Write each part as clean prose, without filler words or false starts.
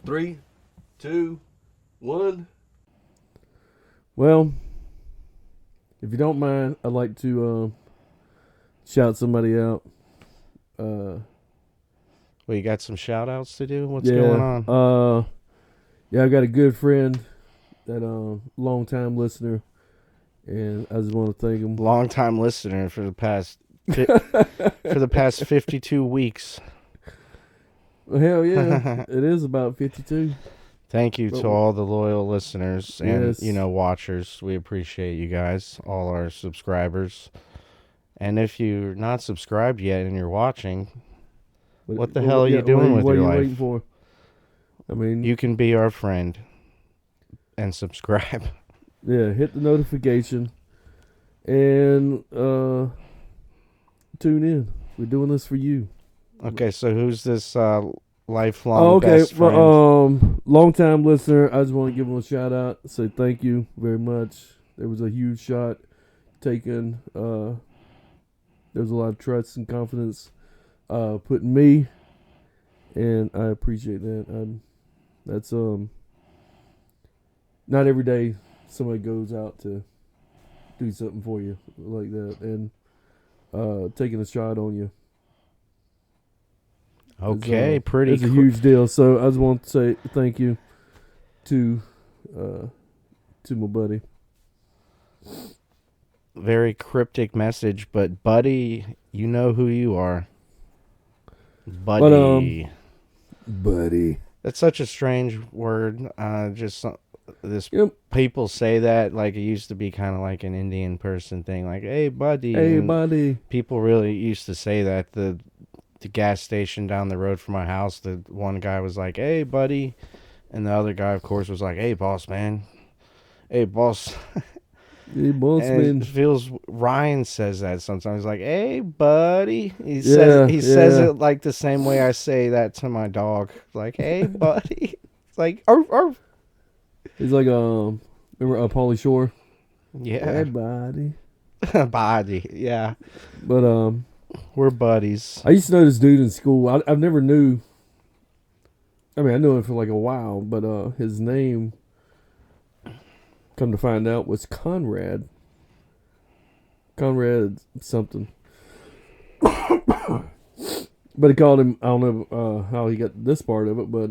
3, 2, 1. Well, if you don't mind, I'd like to shout somebody out. Well, you got some shout outs to do? What's Yeah, going on? yeah, I got a good friend that long time listener, and I just want to thank him. Long time listener for the past for the past 52 weeks. Well, hell yeah, it is about 52. Thank you to all the loyal listeners and Yes. watchers. We appreciate you guys, all our subscribers. And if you're not subscribed yet and you're watching, what the hell are you doing with your life? What are you life? waiting for? I mean, You can be our friend and subscribe. yeah, hit the notification and tune in. We're doing this for you. Okay, so who's this lifelong best friend? Well, long time listener. I just want to give him a shout out. Say thank you very much. There was a huge shot taken. There was a lot of trust and confidence put in me, and I appreciate that. That's not every day somebody goes out to do something for you like that, and taking a shot on you. Okay, It's a huge deal. So I just want to say thank you to my buddy. Very cryptic message, but buddy, you know who you are. Buddy. Buddy. That's such a strange word. This Yep. people say that like it used to be kind of like an Indian person thing, like "Hey, buddy." Hey, And buddy. people really used to say that. The gas station down the road from my house, the one guy was like, "Hey, buddy," and the other guy, of course, was like, "Hey, boss man." Hey, boss. Hey, boss And man. it feels Ryan says that sometimes. Like, "Hey, buddy." He says it like the same way I say that to my dog. Like, "Hey, buddy." It's like, arf, arf. He's like remember Pauly Shore? Yeah. Hey, buddy. Body. Yeah. But We're buddies. I used to know this dude in school. I've never knew. I mean, I knew him for like a while, but his name, come to find out, was Conrad. Conrad something. But he called him, I don't know how he got this part of it, but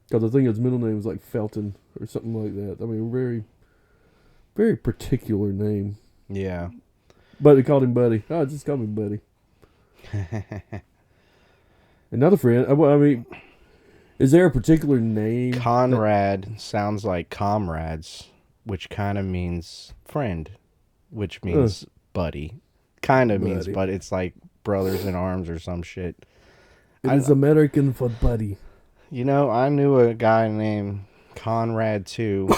because I think his middle name was like Felton or something like that. I mean, very, very particular name. Yeah. But they called him Buddy. Oh, just call me Buddy. Another friend. I mean, is there a particular name? Conrad sounds like comrades, which kind of means friend, which means buddy. Kind of means, but it's like brothers in arms or some shit. It is American for buddy. You know, I knew a guy named Conrad too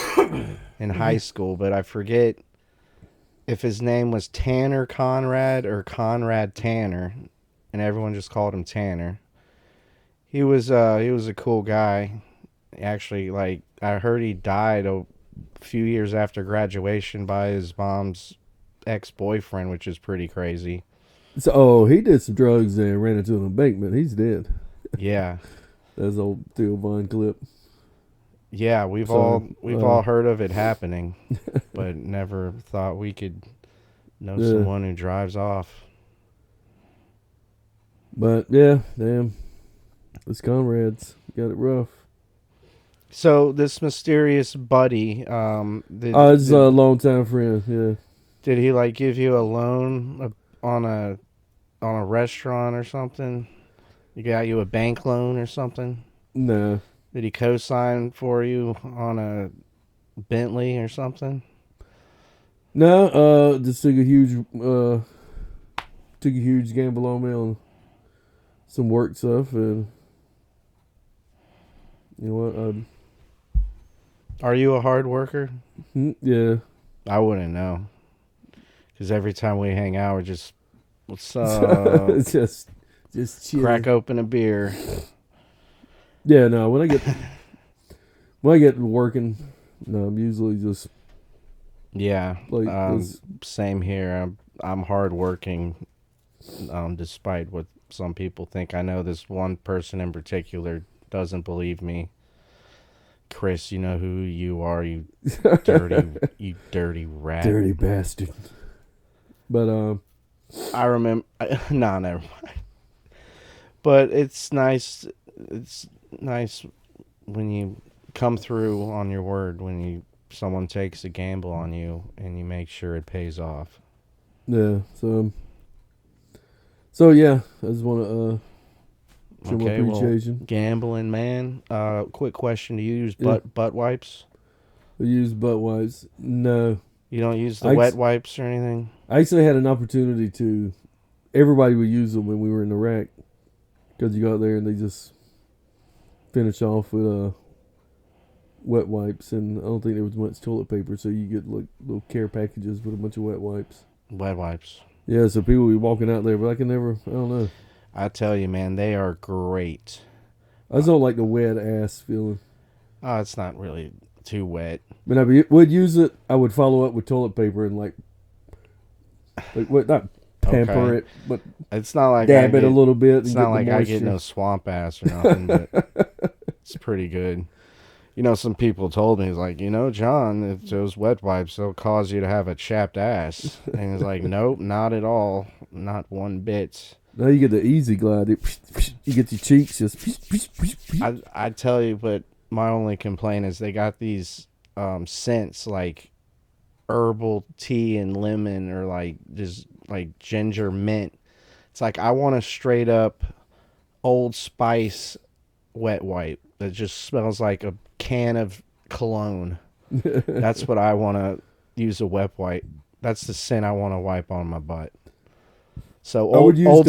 in high school, but I forget if his name was Tanner Conrad or Conrad Tanner, and everyone just called him Tanner. He was a cool guy. Actually, like I heard he died a few years after graduation by his mom's ex-boyfriend, which is pretty crazy. So, he did some drugs and ran into an embankment. He's dead. Yeah. That's old Theo Vaughn clip. Yeah, we've all heard of it happening, but never thought we could know someone who drives off. But yeah, damn, those comrades got it rough. So this mysterious buddy, it's a longtime friend. Yeah. Did he like give you a loan on a restaurant or something? He got you a bank loan or something? No. Did he co-sign for you on a Bentley or something? No, just took a huge gamble on me on some work stuff, and you know what? Are you a hard worker? Yeah. I wouldn't know, because every time we hang out, we're just what's up? just chill. Crack open a beer. Yeah, no. When I get working, no, I'm usually just like same here. I'm hardworking, despite what some people think. I know this one person in particular doesn't believe me. Chris, you know who you are, you dirty rat. Dirty bastard. But I remember. Nah, never mind. But it's nice. It's nice when you come through on your word. When someone takes a gamble on you and you make sure it pays off. yeah, so yeah, I just want to show my appreciation. Well, gambling, man. Quick question: do you use butt wipes? I use butt wipes. No, you don't use the wet wipes or anything. I actually had an opportunity to. Everybody would use them when we were in Iraq, because you go out there and they just finish off with wet wipes, and I don't think there was much toilet paper, so you get like little care packages with a bunch of wet wipes. Wet wipes. Yeah, so people would be walking out there, but I don't know. I tell you, man, they are great. I just don't like the wet ass feeling. Oh, it's not really too wet. But I would use it. I would follow up with toilet paper and like what, not pamper it, but it's not like dab it a little bit. It's not like I get no swamp ass or nothing, but it's pretty good. You know, some people told me, it's like, you know, John, if those wet wipes, they'll cause you to have a chapped ass. And it's like, nope, not at all. Not one bit. Now you get the easy glide. You get your cheeks just. I tell you, but my only complaint is they got these scents like herbal tea and lemon, or like just like ginger mint. It's like I want a straight up Old Spice wet wipe that just smells like a can of cologne. That's what I want to use a wet wipe. That's the scent I want to wipe on my butt. So Old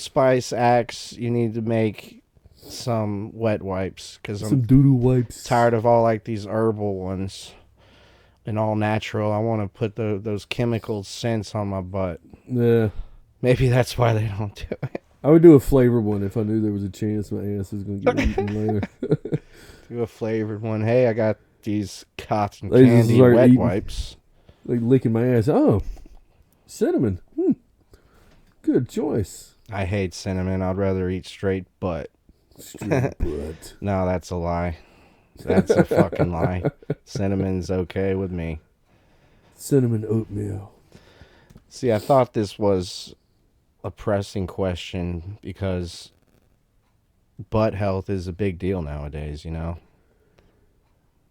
Spice, Axe, you need to make some wet wipes, because I'm doodle wipes. Tired of all like these herbal ones and all natural. I want to put those chemical scents on my butt. Yeah, maybe that's why they don't do it. I would do a flavored one if I knew there was a chance my ass was going to get eaten later. Do a flavored one. Hey, I got these cotton candy wet wipes. Like licking my ass. Oh, cinnamon. Good choice. I hate cinnamon. I'd rather eat straight butt. Straight butt. No, that's a lie. That's a fucking lie. Cinnamon's okay with me. Cinnamon oatmeal. See, I thought this was a pressing question because butt health is a big deal nowadays, you know?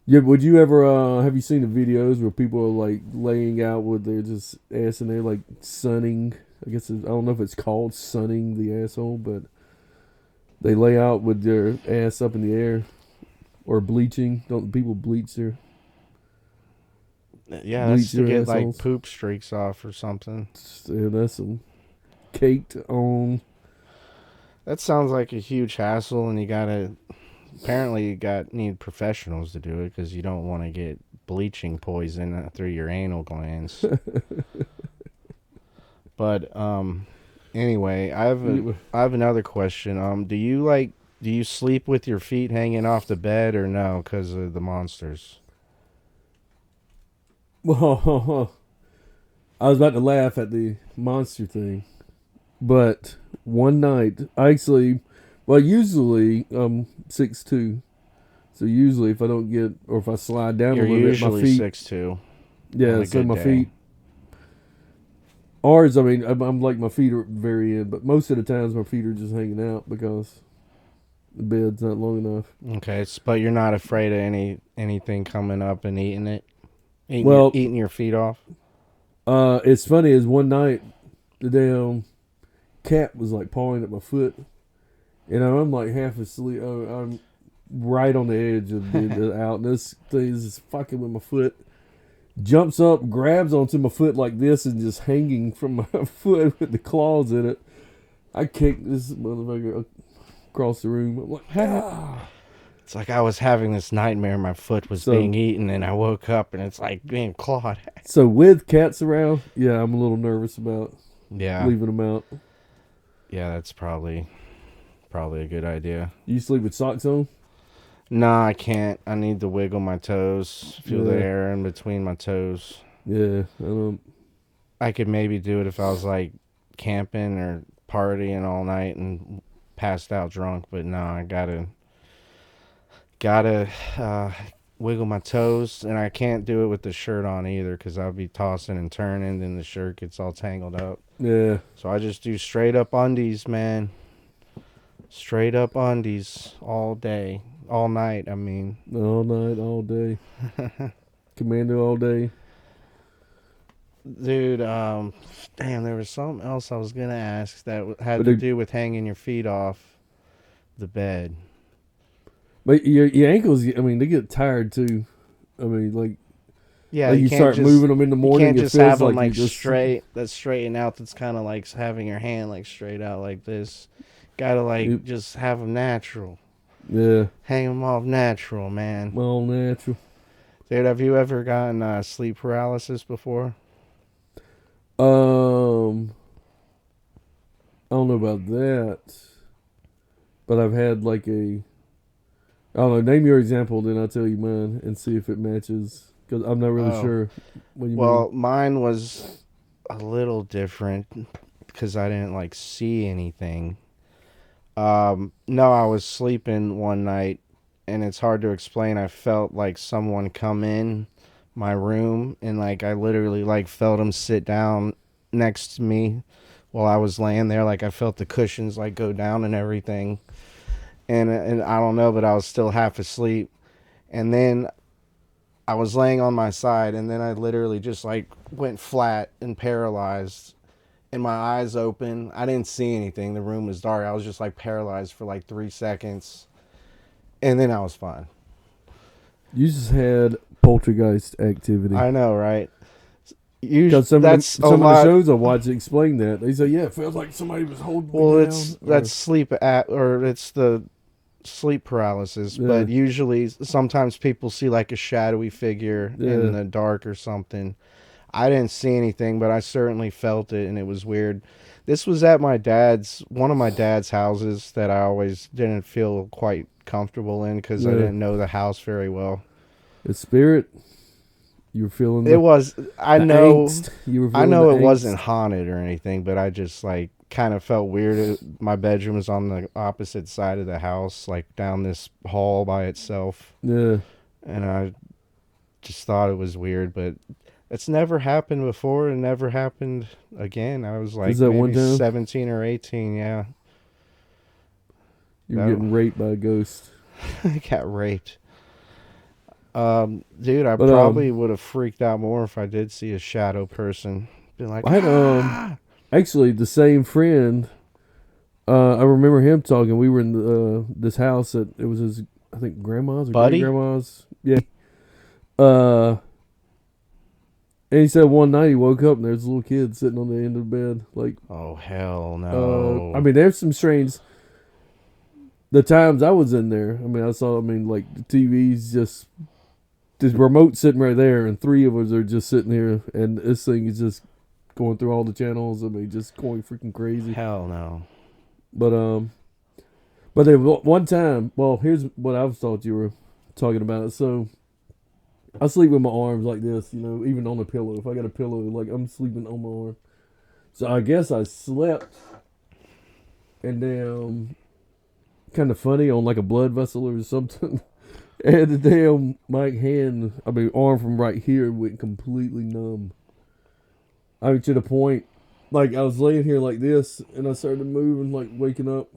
Yeah, would you ever, have you seen the videos where people are like laying out with their just ass in there, like sunning? I guess I don't know if it's called sunning the asshole, but they lay out with their ass up in the air, or bleaching. Don't people bleach their? Yeah, that's to get assholes? Like poop streaks off or something. Yeah, that's some caked on. That sounds like a huge hassle, and apparently you need professionals to do it, because you don't want to get bleaching poison through your anal glands. But anyway, I have another question. Do you sleep with your feet hanging off the bed, or no, because of the monsters? Well, I was about to laugh at the monster thing, but one night, usually I'm 6'2", so usually if I don't get, or if I slide down a little bit, my feet. You're usually 6'2". Yeah, so my feet. Ours, I mean, I'm like, my feet are at the very end, but most of the times my feet are just hanging out because the bed's not long enough. Okay, but you're not afraid of anything coming up and eating it? Eating your feet off? It's funny, is one night, the damn cat was like pawing at my foot, and I'm like half asleep. I'm right on the edge of being out, and this thing is just fucking with my foot. Jumps up, grabs onto my foot like this, and just hanging from my foot with the claws in it. I kicked this motherfucker across the room. I'm like, ah. It's like I was having this nightmare. My foot was being eaten, and I woke up, and it's like being clawed at. So with cats around, yeah, I'm a little nervous about leaving them out. Yeah, that's probably a good idea. You sleep with socks on? Nah, I can't. I need to wiggle my toes, feel the air in between my toes. Yeah, I don't. I could maybe do it if I was like camping or partying all night and passed out drunk, but no, I gotta gotta wiggle my toes, and I can't do it with the shirt on either because I'll be tossing and turning, and the shirt gets all tangled up. Yeah. So I just do straight up undies, man. Straight up undies all day, all night. I mean, All night, all day. Commando all day. dude. Damn, there was something else I was gonna ask that had But to it- do with hanging your feet off the bed. But your ankles, I mean, they get tired too. I mean, like, Yeah, like you can't start just, moving them in the You morning. can't It just feels have them like like you just straight. That's straightened out. That's kind of like having your hand like straight out like this. Gotta like Yep. just have them natural. Yeah, Hang them off natural, man. all natural. Dude, have you ever gotten sleep paralysis before? I don't know about that, but I've had like a. I don't know. Name your example, then I'll tell you mine and see if it matches. Because I'm not really Oh. sure what you Well, mine was a little different because I didn't like see anything. No, I was sleeping one night, and it's hard to explain. I felt like someone come in my room, and like I literally like felt him sit down next to me while I was laying there. Like I felt the cushions like go down and everything, and I don't know, but I was still half asleep, and then I was laying on my side, and then I literally just like went flat and paralyzed. And my eyes open. I didn't see anything. The room was dark. I was just like paralyzed for like 3 seconds. And then I was fine. You just had poltergeist activity. I know, right? Because some That's of the lot. shows I watch explain that. They say, yeah, it feels like somebody was holding me Well, down. that's sleep or it's the sleep paralysis. Yeah. But usually, sometimes people see like a shadowy figure Yeah. in the dark or something. I didn't see anything, but I certainly felt it, and it was weird. This was at one of my dad's houses that I always didn't feel quite comfortable in because I Yeah. didn't know the house very well. The spirit, you were feeling It was, I the know, angst. You were I feeling know the it angst. wasn't haunted or anything, but I just like kind of felt weird. My bedroom was on the opposite side of the house, like down this hall by itself, Yeah. and I just thought it was weird, but it's never happened before and never happened again. I was like that one maybe time? 17 or 18, yeah. You were No. getting raped by a ghost. I got raped. Dude, I But, probably would have freaked out more if I did see a shadow person. Been like, I had, actually, the same friend, I remember him talking. We were in this house that it was his, I think, grandma's or Buddy? great-grandma's. Yeah. And he said one night he woke up and there's a little kid sitting on the end of the bed. Like, oh, hell no. I mean, there's some strange. The times I was in there, I mean, like the TV's just this remote sitting right there, and 3 of us are just sitting here, and this thing is just going through all the channels. I mean, just going freaking crazy. Hell no. But then one time, well, here's what I thought you were talking about. So I sleep with my arms like this, you know, even on a pillow. If I got a pillow, like I'm sleeping on my arm. So I guess I slept, and then kind of funny on like a blood vessel or something. And the damn arm from right here went completely numb. I mean, to the point, like I was laying here like this, and I started moving, like waking up,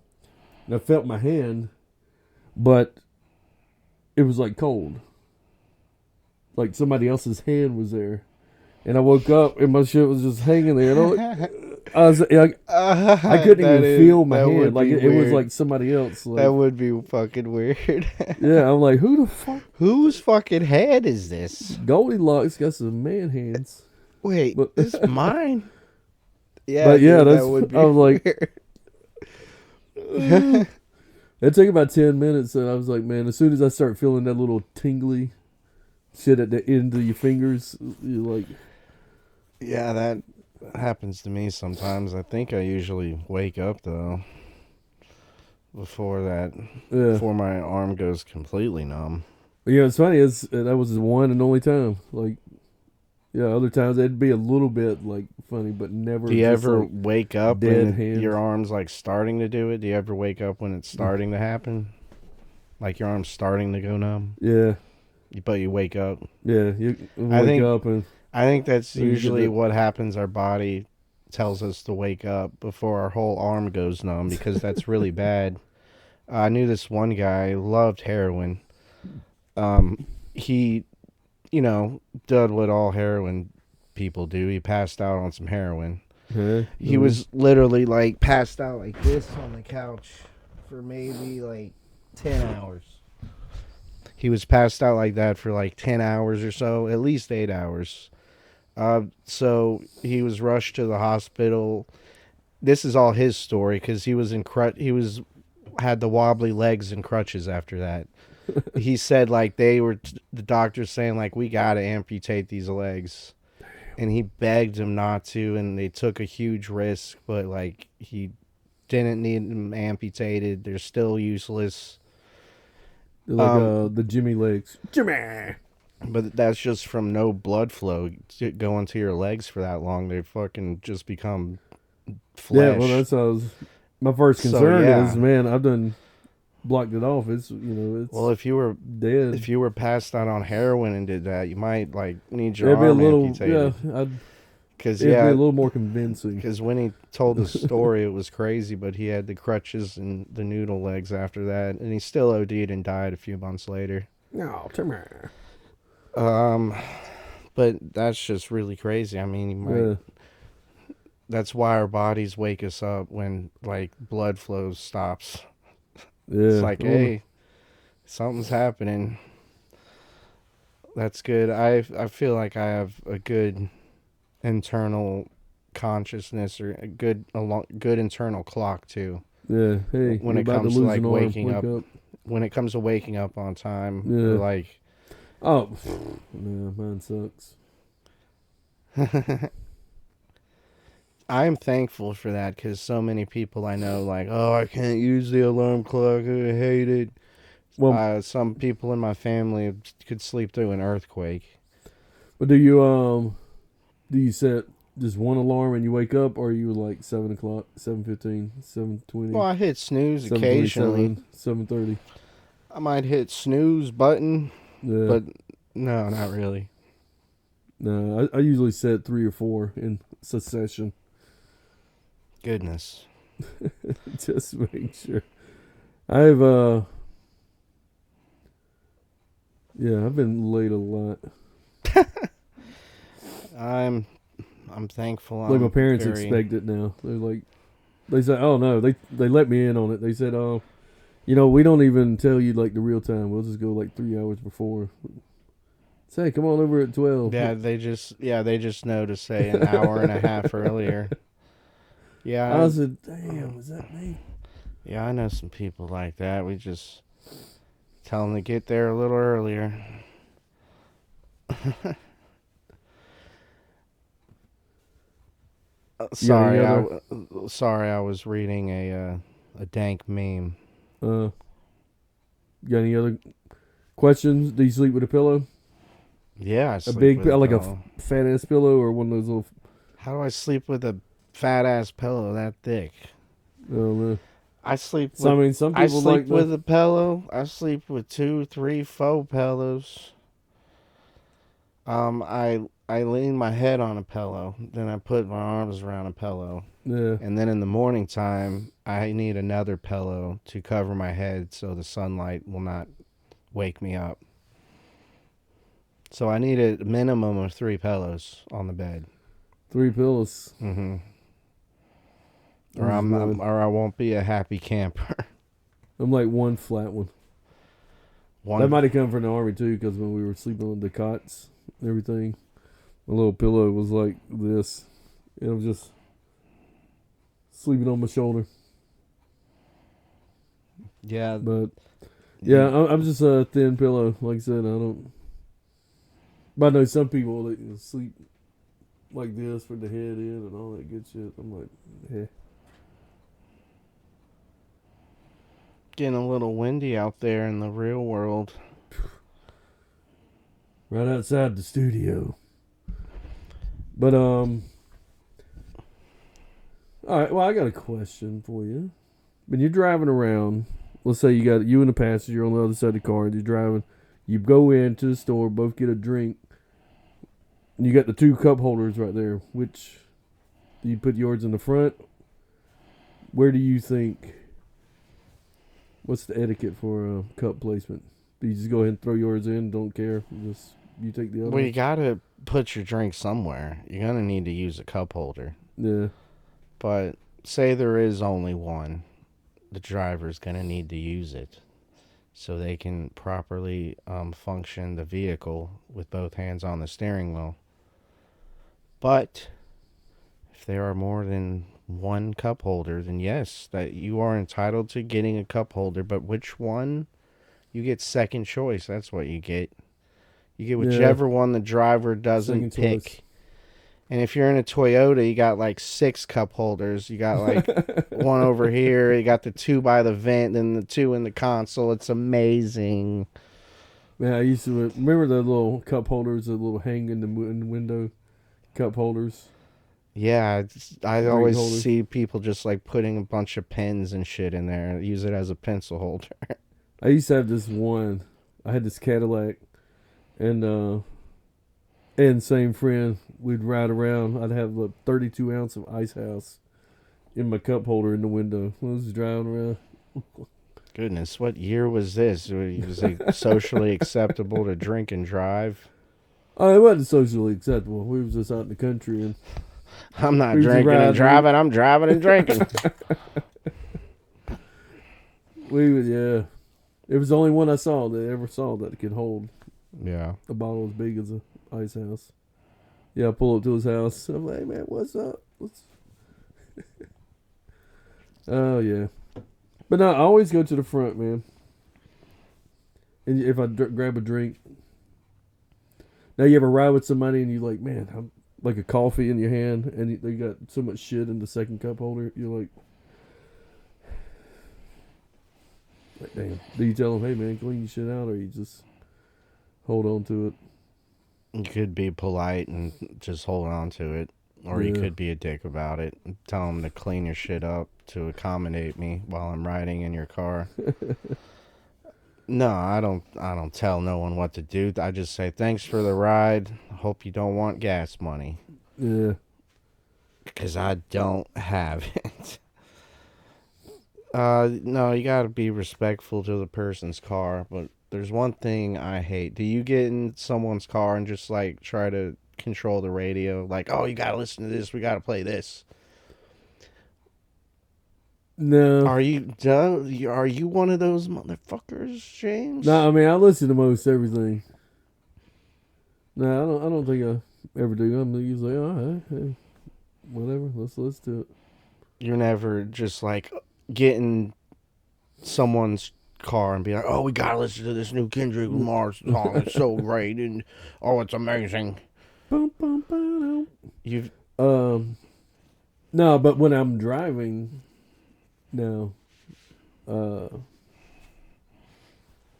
and I felt my hand, but it was like cold. Like somebody else's hand was there. And I woke up and my shit was just hanging there. And I couldn't even feel my hand. Like it was like somebody else. Like, That would be fucking weird. yeah, I'm like, who the fuck? Whose fucking head is this? Goldilocks got some man hands. Wait, But- this is mine? Yeah, But yeah, dude, that's- that would be I was like- weird. It took about 10 minutes, and I was like, man, as soon as I start feeling that little tingly shit at the end of your fingers, you're like, Yeah, that happens to me sometimes. I think I usually wake up though before yeah. my arm goes completely numb. But yeah, it's funny, that was the one and only time. Like, yeah, other times it'd be a little bit like funny, but never. Do you just, ever like, wake up dead and hand? your arm's like starting to do it? Do you ever wake up when it's starting to happen? Like your arm's starting to go numb, Yeah, but you wake up. yeah. You I wake think- up and I think that's You get usually that- what happens. Our body tells us to wake up before our whole arm goes numb because that's really bad. I knew this one guy loved heroin. He, did what all heroin people do. He passed out on some heroin. yeah, He was literally like passed out like this on the couch for maybe like 10 hours. He was passed out like that for like 10 hours or so, at least 8 hours. So he was rushed to the hospital. This is all his story because he was had the wobbly legs and crutches after that. He said like the doctors saying like we got to amputate these legs. And he begged him not to, and they took a huge risk, but like he didn't need them amputated. They're still useless. They're like the Jimmy legs. Jimmy. But that's just from no blood flow going to your legs for that long. They fucking just become flesh. Yeah, well, that's how I was. My first So, concern yeah. is, man, I've done blocked it off. It's it's Well, if you were dead. passed out on heroin and did that, you might like need your It'd be a arm little, amputated. yeah. Because It'd be a little more convincing. Because when he told the story, it was crazy, but he had the crutches and the noodle legs after that, and he still OD'd and died a few months later. No, come here. But that's just really crazy. I mean, Yeah. that's why our bodies wake us up when like blood flow stops. Yeah. It's like, hey, something's happening. That's good. I feel like I have a good internal consciousness or a good internal clock too. Yeah. Hey, When you're it about comes to to lose like an arm, waking wake up. When it comes to waking up on time, Yeah. or like Oh, yeah, mine sucks. I am thankful for that because so many people I know like, oh, I can't use the alarm clock. I hate it. Well, Some people in my family could sleep through an earthquake. but do you set just one alarm and you wake up, or are you like 7 o'clock, 7:15, 7:20, Well, I hit snooze occasionally. 7:30? I might hit snooze button, Yeah. but no, not really. No, I usually set 3 or 4 in succession. Goodness. Just make sure. I've been late a lot. I'm thankful. Like my parents expect it now. They're like, they say, oh no, they let me in on it. They said, oh, we don't even tell you like the real time. We'll just go like 3 hours before. Say, come on over at 12. Yeah, they just know to say an hour and a half earlier. Yeah, I said, damn, is that me? yeah, I know some people like that. We just tell them to get there a little earlier. Sorry, I was reading a dank meme. Got any other questions? Do you sleep with a pillow? Yeah, I A sleep big, with like pillow. a fat ass pillow, or one of those little. How do I sleep with a fat ass pillow that thick? Oh man. I sleep. So I mean, some I people sleep like with a pillow. I sleep with 2, 3, 4 pillows. I lean my head on a pillow, then I put my arms around a pillow, Yeah. and then in the morning time, I need another pillow to cover my head so the sunlight will not wake me up. So I need a minimum of 3 pillows on the bed. 3 pillows. Mm-hmm. I'm just good. Or I won't be a happy camper. I'm like one flat one. That might have come from the army too, because when we were sleeping on the cots and everything, my little pillow was like this. It was just sleeping on my shoulder. Yeah, But yeah, I'm just a thin pillow. Like I said, I don't. But I know some people that sleep like this with the head in and all that good shit. I'm like, yeah. getting a little windy out there in the real world. Right outside the studio. But all right. Well, I got a question for you. When you're driving around let's say you got you and the passenger on the other side of the car, and you're driving. You go into the store, both get a drink. And you got the 2 cup holders right there. Which do you put yours in the front? Where do you think? What's the etiquette for cup placement? Do you just go ahead and throw yours in? Don't care. Just you take the other. Well, you gotta put your drink somewhere. You're gonna need to use a cup holder. Yeah. But say there is only one, the driver's gonna need to use it so they can properly function the vehicle with both hands on the steering wheel. But if there are more than one cup holder, then yes, that you are entitled to getting a cup holder. But which one? You get second choice. That's what you get. You get whichever one the driver doesn't pick. Choice. And if you're in a Toyota, you got like 6 cup holders. You got like one over here. You got the 2 by the vent, then the 2 in the console. It's amazing. Yeah, I used to remember the little cup holders, the little hang in the window cup holders. Yeah, I always see people just like putting a bunch of pens and shit in there. Use it as a pencil holder. I used to have this one. I had this Cadillac, and same friend, we'd ride around. I'd have a 32 ounce of Ice House in my cup holder in the window. I was driving around. Goodness, what year was this? Was it socially acceptable to drink and drive? Oh, it wasn't socially acceptable. We was just out in the country, and I'm not drinking and driving. I'm driving and drinking. Yeah. It was the only one I saw that I ever saw that could hold. Yeah. A bottle as big as a Ice House. Yeah, I pull up to his house. I'm like, hey, man, what's up? Oh, yeah. But no, I always go to the front, man. And if I grab a drink. Now, you ever ride with somebody and you're like, man, I'm like a coffee in your hand, and they got so much shit in the second cup holder. You're like, damn. Do you tell them, hey, man, clean your shit out, or you just hold on to it? You could be polite and just hold on to it. Or you could be a dick about it and tell them to clean your shit up to accommodate me while I'm riding in your car. No, I don't tell no one what to do. I just say, thanks for the ride. Hope you don't want gas money. Yeah. Because I don't have it. No, you got to be respectful to the person's car. But there's one thing I hate. Do you get in someone's car and just like try to control the radio? Like, oh, you got to listen to this. We got to play this. No. Are you one of those motherfuckers, James? No, I mean, I listen to most everything. No, I don't think I ever do. I'm usually, hey, whatever, let's listen to it. You're never just like get someone's car and be like, oh, we gotta listen to this new Kendrick Lamar song. It's so great, and oh, it's amazing. Bum, bum, bum, You've no, but when I'm driving, no, I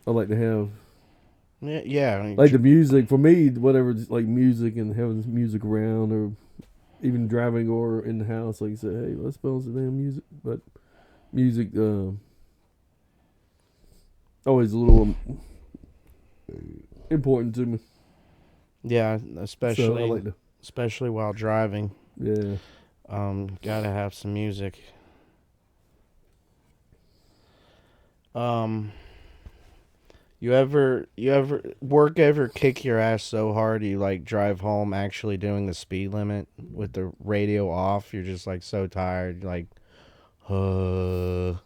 like to have yeah, like the music for me. Whatever, like music and having music around, or even driving or in the house. Like you say, hey, let's balance the damn music. But music, always a little important to me. Yeah, especially So especially while driving. Yeah. Gotta have some music. You ever kick your ass so hard you like drive home actually doing the speed limit with the radio off? You're just like so tired, like, because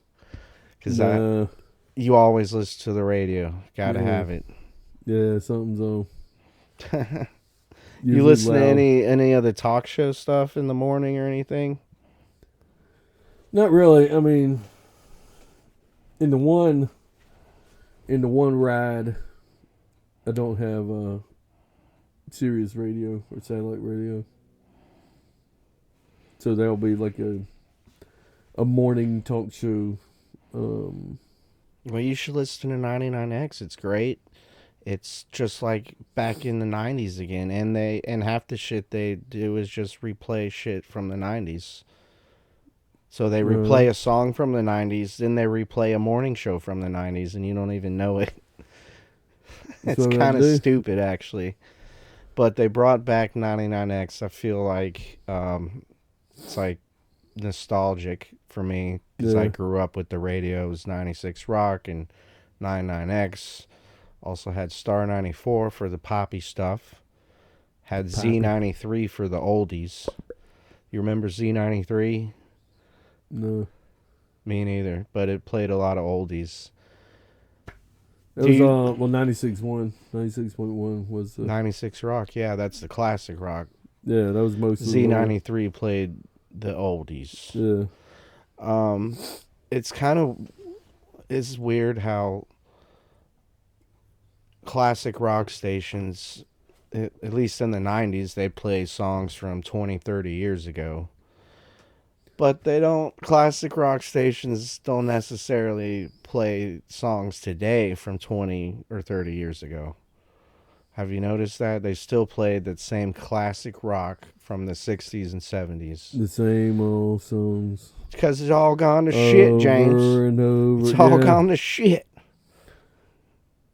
you always listen to the radio. Gotta have it. Yeah, something's on. You listen to any of the talk show stuff in the morning or anything? Not really. I mean, in the one ride, I don't have Sirius radio or satellite radio, so that'll be like a morning talk show. Well, you should listen to 99X. It's great. It's just like back in the 90s again, and half the shit they do is just replay shit from the 90s. So they replay a song from the 90s, then they replay a morning show from the 90s, and you don't even know it. It's kind of stupid, actually. But they brought back 99X. I feel like it's like nostalgic for me because I grew up with the radio. It was 96 Rock and 99X. Also had Star 94 for the poppy stuff. Had Z93 for the oldies. You remember Z93? No. Me neither, but it played a lot of oldies. It was 96.1. 96.1 was 96 Rock. Yeah, that's the classic rock. Yeah, that was most Z93 played the oldies. Yeah. It's weird how classic rock stations, at least in the 90s, they play songs from 20, 30 years ago. But classic rock stations don't necessarily play songs today from 20 or 30 years ago. Have you noticed that? They still play that same classic rock from the 60s and 70s. The same old songs. Because it's all gone to shit, James. Over and over. It's all gone to shit.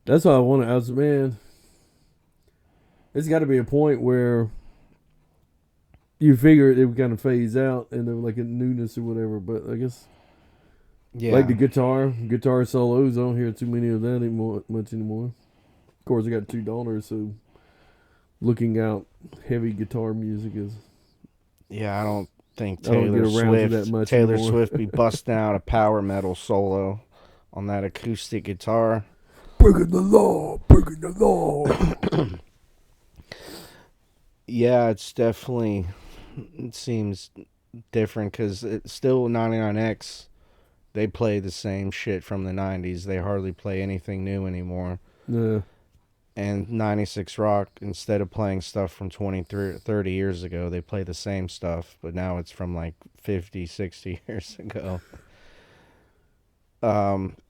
That's what I want to ask, man. It's got to be a point where you figure it would kind of phase out and there like a newness or whatever, but I guess like the guitar solos, I don't hear too many of that much anymore. Of course, I got two daughters, so looking out heavy guitar music is. Yeah, I don't think Taylor Swift be busting out a power metal solo on that acoustic guitar. Breaking the law, breaking the law. Yeah, it's definitely. It seems different because it's still 99X. They play the same shit from the 90s. They hardly play anything new anymore. Yeah. And 96 Rock, instead of playing stuff from 20, 30 years ago, they play the same stuff, but now it's from like 50, 60 years ago.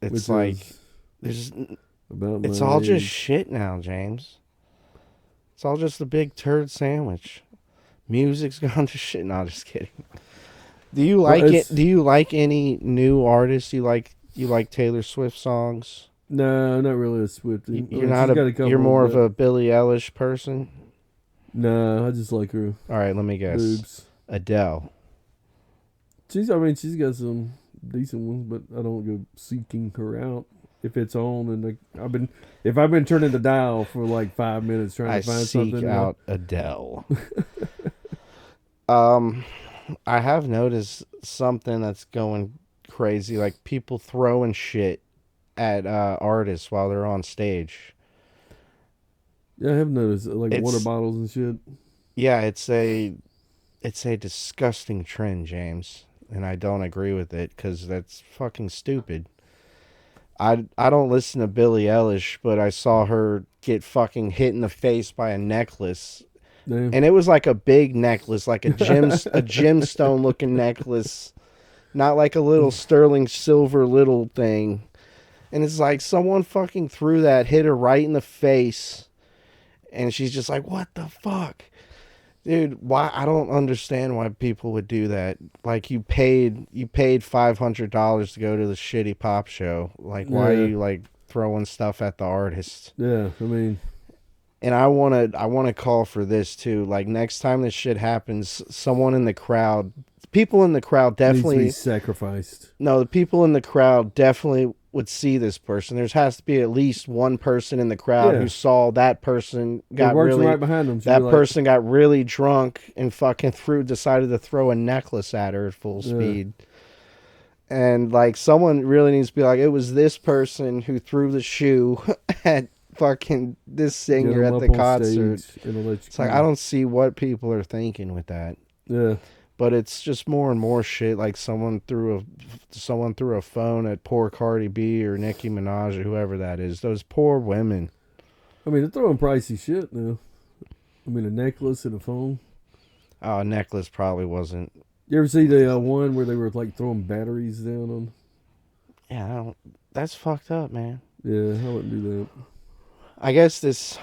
It's all just shit now, James. It's all just a big turd sandwich. Music's gone to shit. No, just kidding. Do you like it? Do you like any new artists? You like Taylor Swift songs? No, not really a Swiftie. You're more of a Billie Eilish person? No, I just like her. All right, let me guess. Boobs. Adele. She's got some decent ones, but I don't go seeking her out. If it's on, and I've been turning the dial for like 5 minutes trying to find something. I seek out Adele. I have noticed something that's going crazy, like people throwing shit at artists while they're on stage. Yeah, I have noticed water bottles and shit. Yeah, it's a disgusting trend, James, and I don't agree with it because that's fucking stupid. I don't listen to Billie Eilish, but I saw her get fucking hit in the face by a necklace. Damn. And it was like a big necklace, like a gemstone looking necklace, not like a little sterling silver little thing. And it's like someone fucking threw that, hit her right in the face, and she's just like, "What the fuck?" Dude, why? I don't understand why people would do that. Like you paid $500 to go to the shitty pop show. Like why are you like throwing stuff at the artist? Yeah, I mean, and I wanna call for this too. Like next time this shit happens, someone in the crowd, people in the crowd definitely needs to be sacrificed. No, the people in the crowd definitely would see this person. There has to be at least one person in the crowd who saw that person got really right behind them. That person got really drunk and fucking decided to throw a necklace at her at full speed. And like someone really needs to be like, it was this person who threw the shoe at fucking this singer at the concert. It's like I don't see what people are thinking with that. Yeah. But it's just more and more shit. Like someone threw a phone at poor Cardi B or Nicki Minaj or whoever that is. Those poor women. I mean, they're throwing pricey shit now. I mean, a necklace and a phone. Oh, a necklace probably wasn't. You ever see the one where they were like throwing batteries down on? Yeah, that's fucked up, man. Yeah, I wouldn't do that. I guess this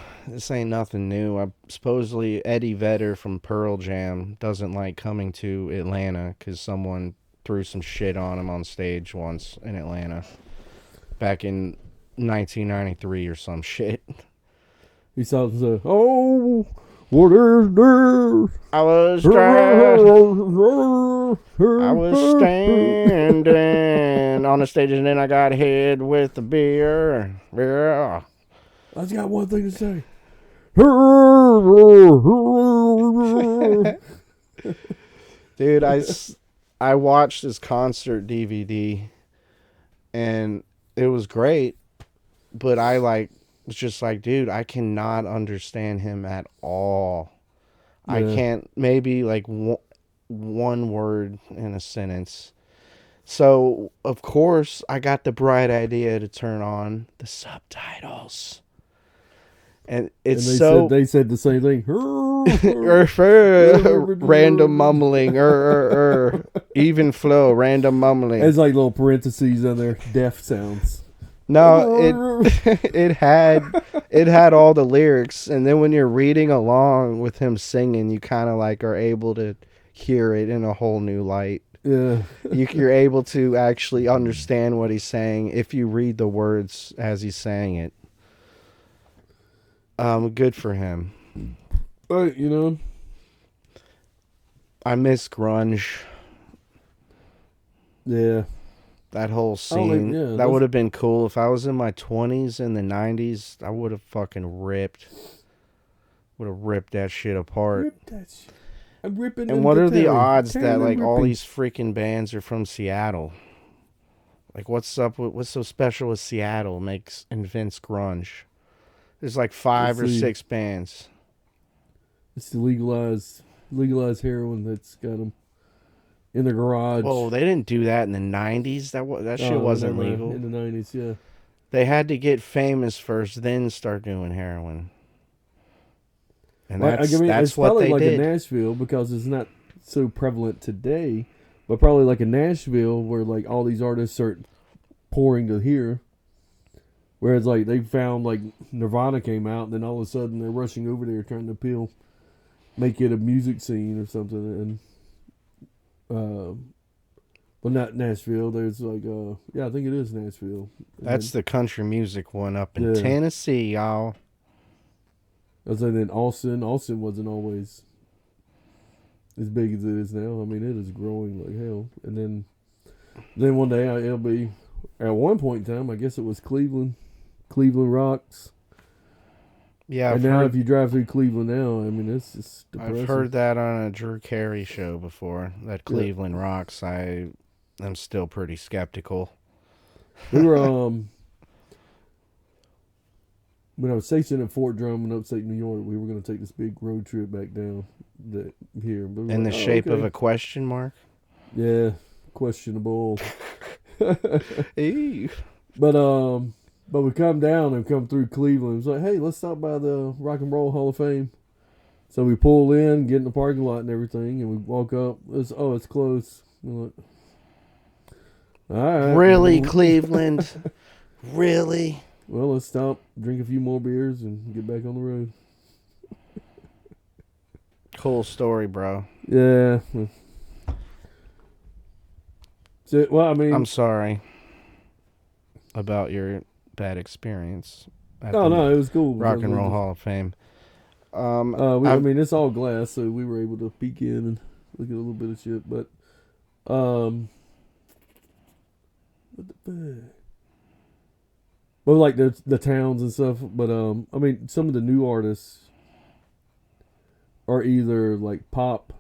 ain't nothing new. Supposedly Eddie Vedder from Pearl Jam doesn't like coming to Atlanta because someone threw some shit on him on stage once in Atlanta back in 1993 or some shit. He saw and said, "Oh, what is this? I was standing on the stage and then I got hit with the beer. Yeah. I just got one thing to say." Dude, I watched his concert DVD and it was great, but I was just like, dude, I cannot understand him at all. Yeah. I can't, maybe like one word in a sentence. So, of course, I got the bright idea to turn on the subtitles. And it's they said the same thing. Random mumbling, even flow, random mumbling. It's like little parentheses on there, deaf sounds. No, it had all the lyrics, and then when you're reading along with him singing, you kind of like are able to hear it in a whole new light. Yeah, you're able to actually understand what he's saying if you read the words as he's saying it. Good for him. But I miss grunge. Yeah. That whole scene, that would have been cool. If I was in my 20s in the 90s, I would have fucking ripped that shit apart. Rip that shit. I'm ripping. And what are the odds that like all these freaking bands are from Seattle? Like, what's so special with Seattle makes invents grunge? There's like 5 or 6 bands. It's the legalized heroin that's got them in the garage. Whoa, they didn't do that in the 90s. That shit wasn't legal. In the 90s, yeah. They had to get famous first, then start doing heroin. And that's it's what probably they like did. in Nashville, because it's not so prevalent today, but probably like in Nashville where like all these artists are pouring to here. Whereas like they found like Nirvana came out, and then all of a sudden they're rushing over there trying to make it a music scene or something. And well, not Nashville. There's like I think it is Nashville. That's the country music one up in Tennessee, y'all. I was like, then Austin wasn't always as big as it is now. I mean, it is growing like hell. And then one day it'll be, at one point in time, I guess it was Cleveland rocks. Yeah, and now if you drive through Cleveland now, I mean, it's just depressing. I've heard that on a Drew Carey show before. That Cleveland rocks. I'm still pretty skeptical. We were when I was stationed at Fort Drum in upstate New York, we were going to take this big road trip back down here. But in the shape of a question mark? Yeah, questionable. Ew. But we come down and come through Cleveland. It's like, hey, let's stop by the Rock and Roll Hall of Fame. So we pull in, get in the parking lot and everything, and we walk up. It's closed. We're like, all right. Really, Cleveland? Really? Well, let's stop, drink a few more beers, and get back on the road. Cool story, bro. Yeah. So, well, I mean, I'm sorry about your bad experience. No, it was cool. Rock and Roll Hall of Fame. I mean, it's all glass, so we were able to peek in and look at a little bit of shit. But, like the towns and stuff. But I mean, some of the new artists are either like pop,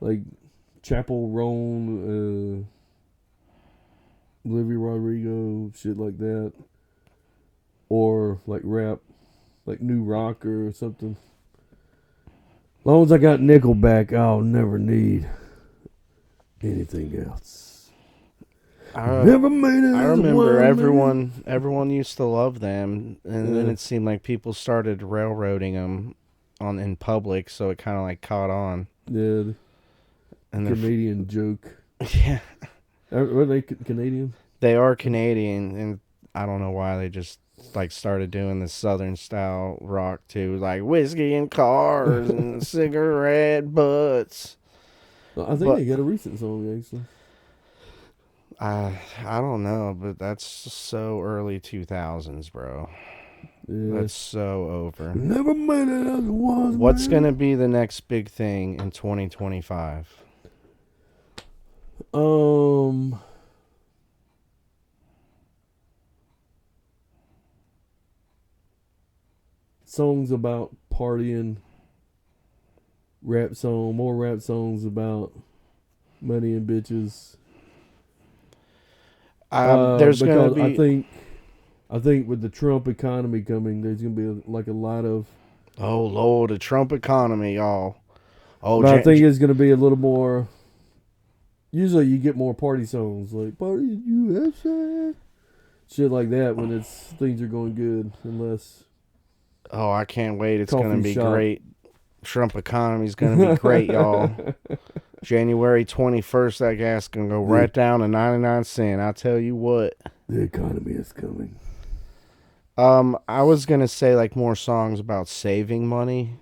like Chapel Roan, Olivia Rodrigo, shit like that, or like rap, like new rock or something. As long as I got Nickelback, I'll never need anything else. Never made it. I remember everyone used to love them, and then it seemed like people started railroading them in public, so it kind of like caught on. Yeah, and Canadian joke. Yeah, are they Canadian? They are Canadian, and I don't know why they just like started doing the Southern style rock too, like whiskey and cars and cigarette butts. I think they got a recent song actually. I don't know, but that's so early 2000s, bro. Yeah. That's so over. Never made it as it was. What's man. gonna be the next big thing in 2025? Songs about partying. More rap songs about money and bitches. There's gonna Because be. I think with the Trump economy coming, there's gonna be a lot of. Oh Lord, the Trump economy, y'all. Oh, But I think it's gonna be a little more. Usually, you get more party songs like "Party USA," shit like that when things are going good. Unless oh, I can't wait. It's coffee gonna be shop. great. Trump economy's gonna be great, y'all. January 21st, that gas gonna go right down to 99 cents. I tell you what. The economy is coming. I was gonna say like more songs about saving money.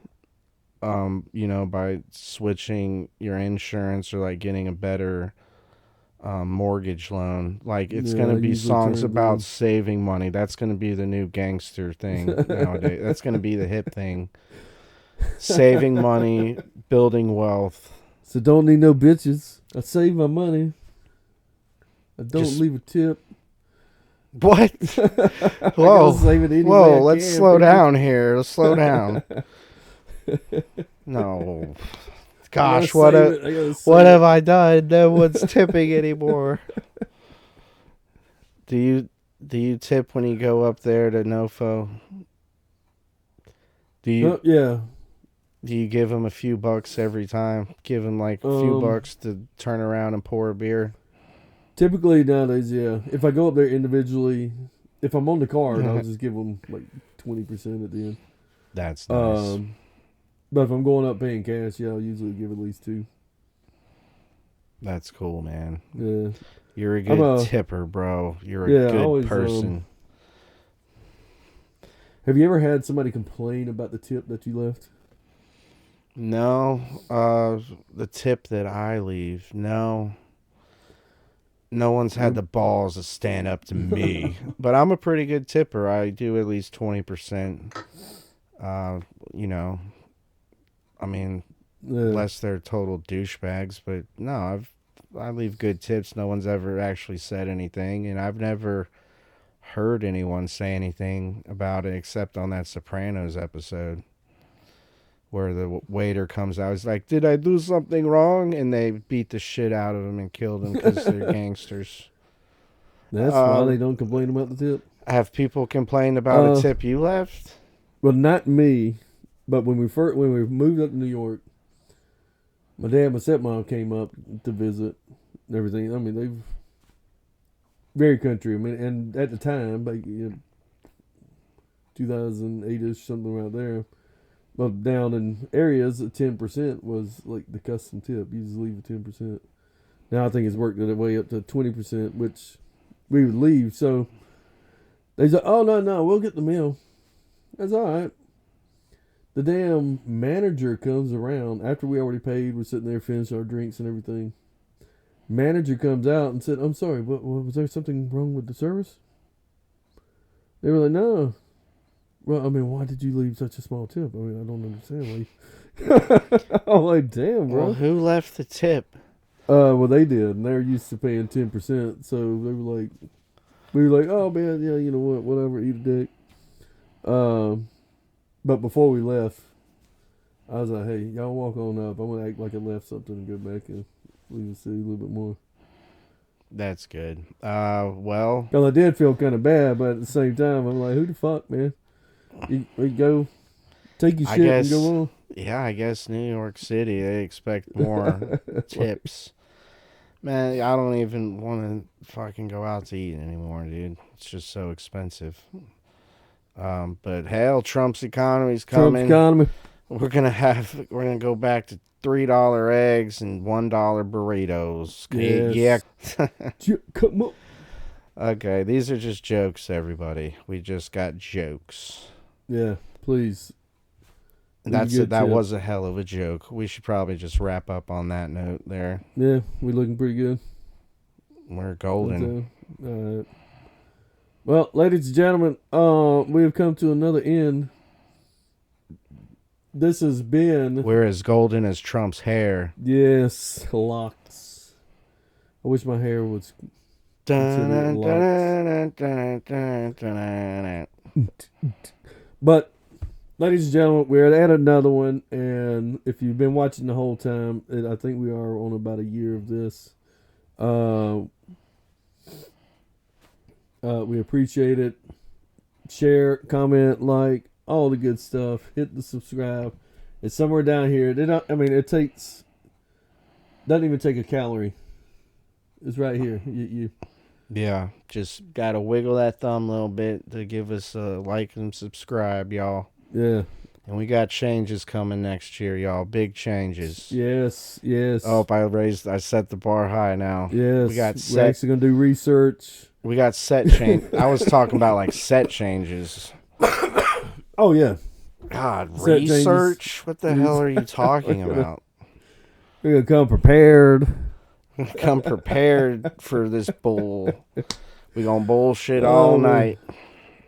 By switching your insurance or like getting a better mortgage loan. Like it's Yeah, gonna I be usually songs turn about down. saving money. That's gonna be the new gangster thing nowadays. That's gonna be the hip thing. Saving money, building wealth. So don't need no bitches. I save my money. I don't Just- leave a tip. What? I Whoa. gotta save it any way Whoa, I let's can, slow people. down here. Let's slow down. No. Gosh, what have I done? No one's tipping anymore. Do you tip when you go up there to Nofo? Yeah. Do you give them a few bucks every time? Give them like a few bucks to turn around and pour a beer? Typically nowadays, yeah. If I go up there individually, if I'm on the card, I'll just give them like 20% at the end. That's nice. But if I'm going up paying cash, yeah, I'll usually give at least 2. That's cool, man. Yeah. You're a good tipper, bro. You're a good person. Have you ever had somebody complain about the tip that you left? No. The tip that I leave, no. No one's had the balls to stand up to me. But I'm a pretty good tipper. I do at least 20%. I mean, unless they're total douchebags. But no, I leave good tips. No one's ever actually said anything. And I've never heard anyone say anything about it except on that Sopranos episode where the waiter comes out. He's like, "Did I do something wrong?" And they beat the shit out of him and killed him because they're gangsters. That's why they don't complain about the tip. Have people complained about a tip you left? Well, not me, but when we moved up to New York, my dad and my stepmom came up to visit and everything. I mean, they've very country. I mean, and at the time, like 2008ish, something around there. Well, down in areas, 10% was like the custom tip. You just leave 10%. Now I think it's worked its way up to 20%, which we would leave. So they said, "Oh no, we'll get the meal." That's all right. The damn manager comes around after we already paid. We're sitting there finishing our drinks and everything. Manager comes out and said, "I'm sorry, what was there something wrong with the service?" They were like, "No." Well, I mean, why did you leave such a small tip? I mean, I don't understand. I'm like, damn, bro. Well, who left the tip? Well, they did, and they're used to paying 10%. So they were like, we were like, "Oh man, yeah, you know what, whatever, eat a dick." But before we left, I was like, "Hey, y'all walk on up. I'm gonna act like I left something and go back and leave the city a little bit more." That's good. Well, because I did feel kind of bad, but at the same time, I'm like, "Who the fuck, man? You go take your shit and go on." Yeah, I guess New York City, they expect more tips. Man, I don't even want to fucking go out to eat anymore, dude. It's just so expensive. But hell, Trump's economy's coming. Trump's economy. We're gonna go back to $3 eggs and $1 burritos. Yes. Yeah. Come on. Okay, these are just jokes, everybody. We just got jokes. Yeah, please. That was a hell of a joke. We should probably just wrap up on that note there. Yeah, we looking pretty good. We're golden. All right. Well, ladies and gentlemen, we have come to another end. This has been... We're as golden as Trump's hair. Yes, locks. I wish my hair was... But, ladies and gentlemen, we're at another one, and if you've been watching the whole time, I think we are on about a year of this. We appreciate it. Share, comment, like, all the good stuff. Hit the subscribe. It's somewhere down here. It takes... Doesn't even take a calorie. It's right here. Yeah, just gotta wiggle that thumb a little bit to give us a like and subscribe, y'all. Yeah. And we got changes coming next year, y'all. Big changes. Yes. Oh, I set the bar high now. Yes. We got We're actually gonna do research. We got set change. I was talking about like set changes. Oh yeah. God, Set research? changes. What the hell are you talking about? We're gonna come prepared. Come prepared for this bull. We gonna bullshit all night.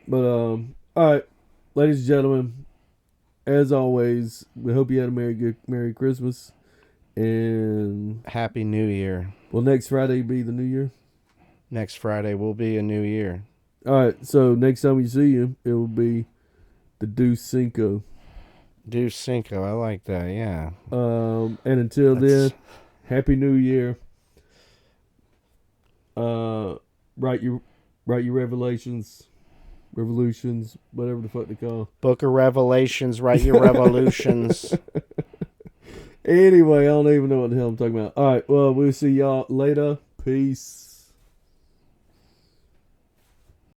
But all right, ladies and gentlemen, as always, we hope you had a Merry Christmas and Happy New Year. Will next Friday be the New Year? Next Friday will be a new year. All right, so next time we see you, it will be the Deuce Cinco. Deuce Cinco, I like that. Yeah. And until then, Happy New Year. Write your revolutions, whatever the fuck they call. Book of Revelations, write your revolutions. Anyway, I don't even know what the hell I'm talking about. All right, well, we'll see y'all later. Peace.